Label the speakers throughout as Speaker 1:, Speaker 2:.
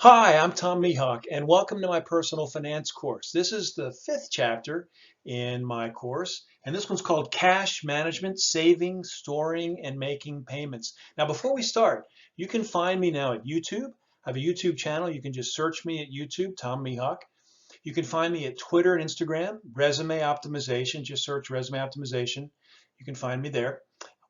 Speaker 1: Hi, I'm Tom Mihawk, and welcome to my personal finance course. This is the fifth chapter in my course, and this one's called Cash Management, Saving, Storing, and Making Payments. Now, before we start, you can find me now at YouTube. I have a YouTube channel. You can just search me at YouTube, Tom Mihawk. You can find me at Twitter and Instagram, Resume Optimization. Just search Resume Optimization. You can find me there.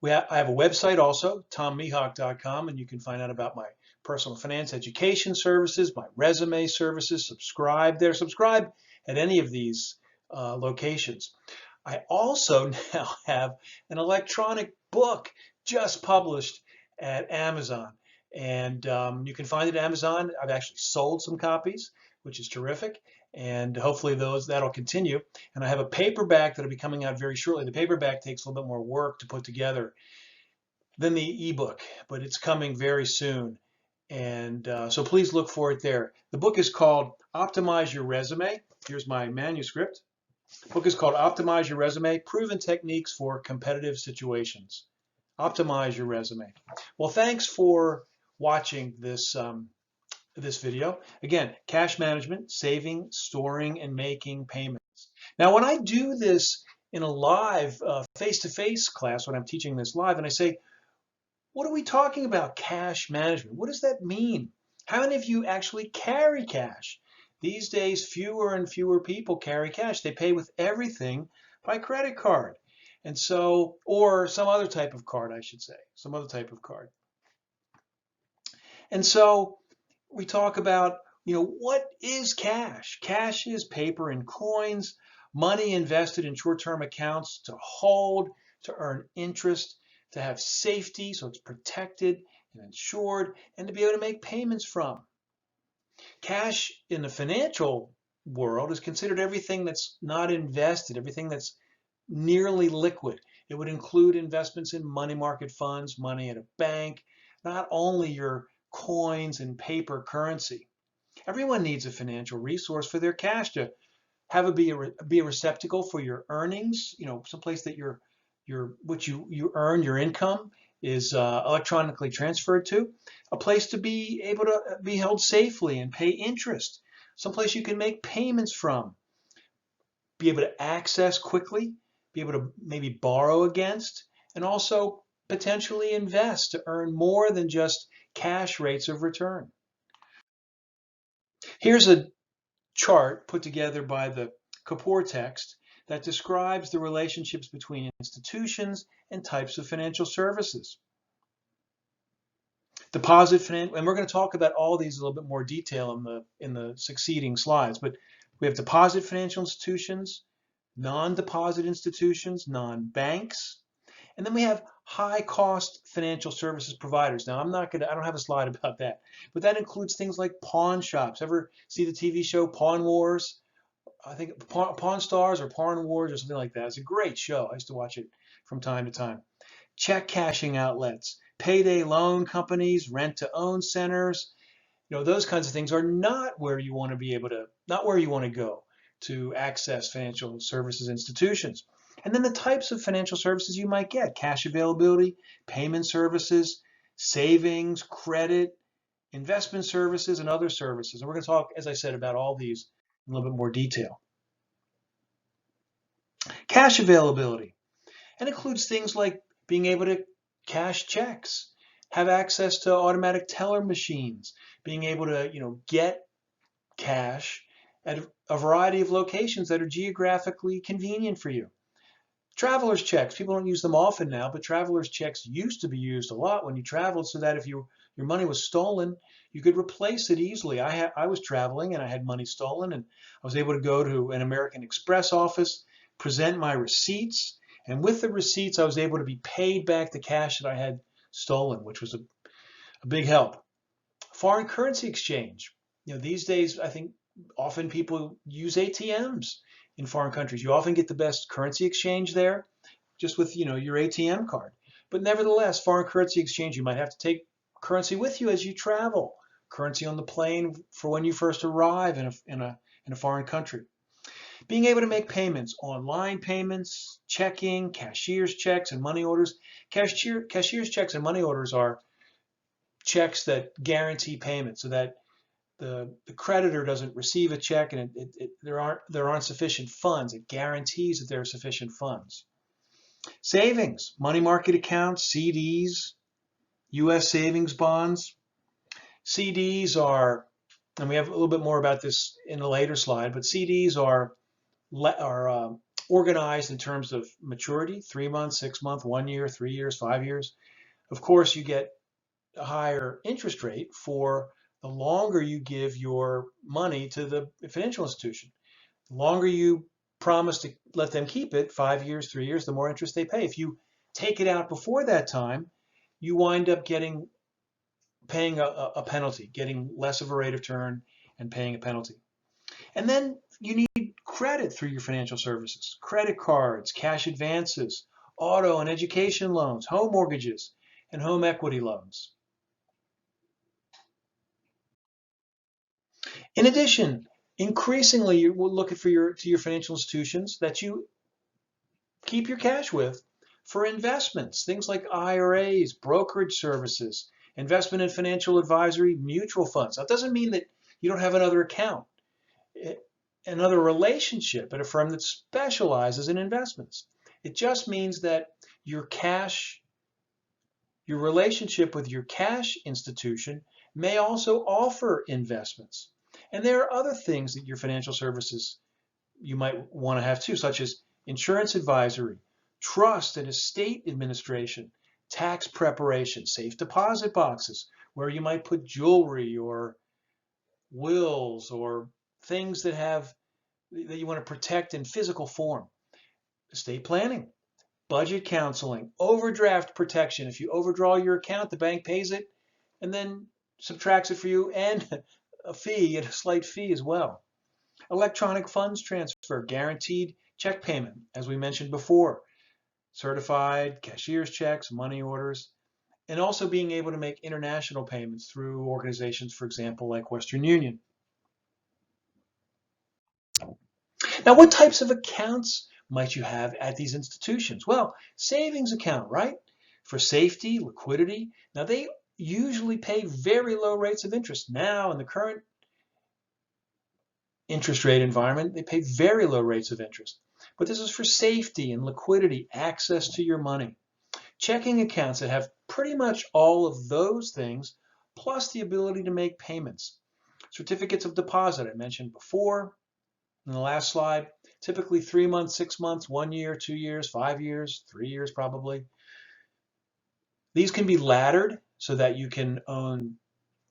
Speaker 1: I have a website also, tommihawk.com, and you can find out about my personal finance education services, my resume services. Subscribe there. Subscribe at any of these locations. I also now have an electronic book just published at Amazon. And you can find it at Amazon. I've actually sold some copies, which is terrific. And hopefully that'll continue. And I have a paperback that'll be coming out very shortly. The paperback takes a little bit more work to put together than the ebook, but it's coming very soon. And so please look for it there. The book is called Optimize Your Resume. Here's my manuscript. The book is called Optimize Your Resume, Proven Techniques for Competitive Situations. Optimize your resume. Well, thanks for watching this video. Again, cash management, saving, storing, and making payments. Now, when I do this in a live face-to-face class, when I'm teaching this live, and I say, what are we talking about, cash management? What does that mean? How many of you actually carry cash? These days, fewer and fewer people carry cash. They pay with everything by credit card. And so, or some other type of card, I should say, some other type of card. And so we talk about, what is cash? Cash is paper and coins, money invested in short-term accounts to hold, to earn interest, to have safety, so it's protected and insured, and to be able to make payments from. Cash in the financial world is considered everything that's not invested, everything that's nearly liquid. It would include investments in money market funds, money at a bank, not only your coins and paper currency. Everyone needs a financial resource for their cash to have it be a receptacle for your earnings, someplace that what you earn, your income is electronically transferred to, a place to be able to be held safely and pay interest, someplace you can make payments from, be able to access quickly, be able to maybe borrow against, and also potentially invest to earn more than just cash rates of return. Here's a chart put together by the Kapoor text that describes the relationships between institutions and types of financial services. And we're going to talk about all these in a little bit more detail in the succeeding slides, but we have deposit financial institutions, non-deposit institutions, non-banks, and then we have high-cost financial services providers. Now, I don't have a slide about that, but that includes things like pawn shops. Ever see the TV show Pawn Wars? I think Pawn Stars or Pawn Wars or something like that. It's a great show. I used to watch it from time to time. Check cashing outlets, payday loan companies, rent-to-own centers. Those kinds of things are not where you want to go to access financial services institutions. And then the types of financial services you might get: cash availability, payment services, savings, credit, investment services, and other services. And we're going to talk, as I said, about all these in a little bit more detail. Cash availability. And includes things like being able to cash checks, have access to automatic teller machines, being able to, get cash at a variety of locations that are geographically convenient for you. Traveler's checks, people don't use them often now, but traveler's checks used to be used a lot when you traveled, so that if your money was stolen, you could replace it easily. I was traveling and I had money stolen, and I was able to go to an American Express office, present my receipts, and with the receipts I was able to be paid back the cash that I had stolen, which was a big help. Foreign currency exchange. These days I think often people use ATMs in foreign countries. You often get the best currency exchange there just with, your ATM card. But nevertheless, foreign currency exchange, you might have to take currency with you as you travel, currency on the plane for when you first arrive in a foreign country. Being able to make payments, online payments, checking, cashier's checks, and money orders. Cashier's checks and money orders are checks that guarantee payment, so that the creditor doesn't receive a check and there aren't sufficient funds. It guarantees that there are sufficient funds. Savings, money market accounts, CDs, U.S. savings bonds. CDs are, and we have a little bit more about this in a later slide, but CDs are organized in terms of maturity: 3 months, 6 months, 1 year, 3 years, 5 years. Of course, you get a higher interest rate for the longer you give your money to the financial institution. The longer you promise to let them keep it, 5 years, 3 years, the more interest they pay. If you take it out before that time, you wind up paying a penalty, getting less of a rate of return and paying a penalty. And then you need credit through your financial services: credit cards, cash advances, auto and education loans, home mortgages, and home equity loans. In addition, increasingly you will look to your financial institutions that you keep your cash with for investments, things like IRAs, brokerage services, investment and financial advisory, mutual funds. That doesn't mean that you don't have another account, another relationship at a firm that specializes in investments. It just means that your relationship with your cash institution may also offer investments. And there are other things that your financial services you might want to have too, such as insurance advisory, trust and estate administration, tax preparation, safe deposit boxes, where you might put jewelry or wills or things that you want to protect in physical form, estate planning, budget counseling, overdraft protection. If you overdraw your account, the bank pays it and then subtracts it for you, and a slight fee as well. Electronic funds transfer, guaranteed check payment, as we mentioned before, certified cashier's checks, money orders, and also being able to make international payments through organizations, for example, like Western Union. Now, what types of accounts might you have at these institutions? Well, savings account, right? For safety, liquidity. Now, they usually pay very low rates of interest. Now, in the current interest rate environment, they pay very low rates of interest. But this is for safety and liquidity, access to your money. Checking accounts that have pretty much all of those things, plus the ability to make payments. Certificates of deposit, I mentioned before in the last slide, typically 3 months, 6 months, 1 year, 2 years, 5 years, 3 years probably. These can be laddered so that you can own,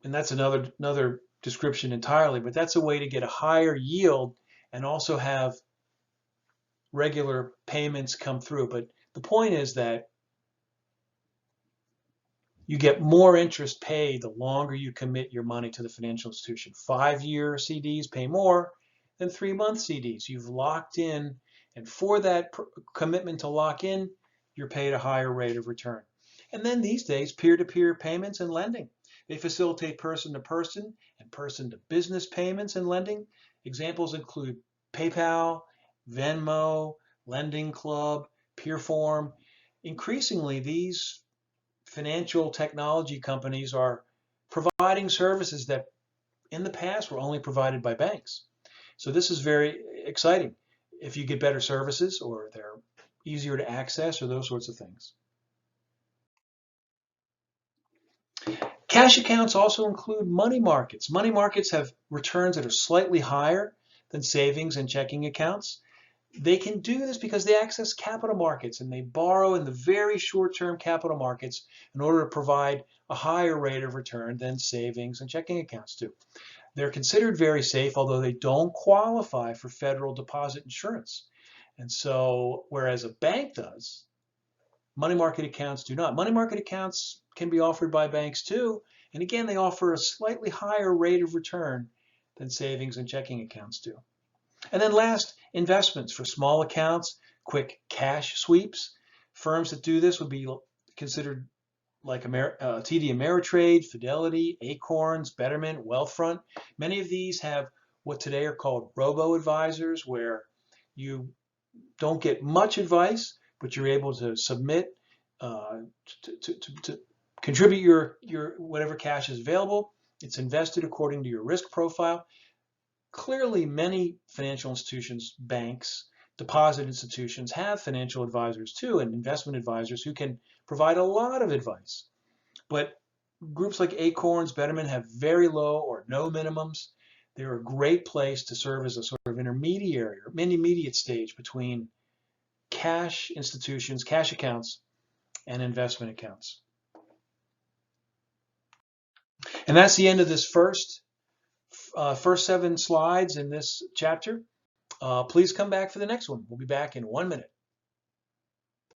Speaker 1: and that's another description entirely, but that's a way to get a higher yield and also have regular payments come through. But the point is that you get more interest paid the longer you commit your money to the financial institution. 5-year CDs pay more than 3-month CDs. You've locked in, and for that commitment to lock in, you're paid a higher rate of return. And then these days, peer-to-peer payments and lending. They facilitate person-to-person and person-to-business payments and lending. Examples include PayPal, Venmo, Lending Club, Peerform. Increasingly, these financial technology companies are providing services that in the past were only provided by banks. So this is very exciting if you get better services or they're easier to access or those sorts of things. Cash accounts also include money markets. Money markets have returns that are slightly higher than savings and checking accounts. They can do this because they access capital markets and they borrow in the very short-term capital markets in order to provide a higher rate of return than savings and checking accounts do. They're considered very safe, although they don't qualify for federal deposit insurance. And so, whereas a bank does, money market accounts do not. Money market accounts can be offered by banks too, and again, they offer a slightly higher rate of return than savings and checking accounts do. And then last, investments for small accounts, quick cash sweeps. Firms that do this would be considered like TD Ameritrade, Fidelity, Acorns, Betterment, Wealthfront. Many of these have what today are called robo-advisors, where you don't get much advice, but you're able to submit to contribute your whatever cash is available, It's invested according to your risk profile. Clearly, many financial institutions, banks, deposit institutions have financial advisors too, and investment advisors who can provide a lot of advice. But groups like Acorns, Betterment have very low or no minimums. They're a great place to serve as a sort of intermediary or intermediate stage between cash institutions, cash accounts, and investment accounts. And that's the end of this first 7 slides in this chapter. Please come back for the next one. We'll be back in 1 minute.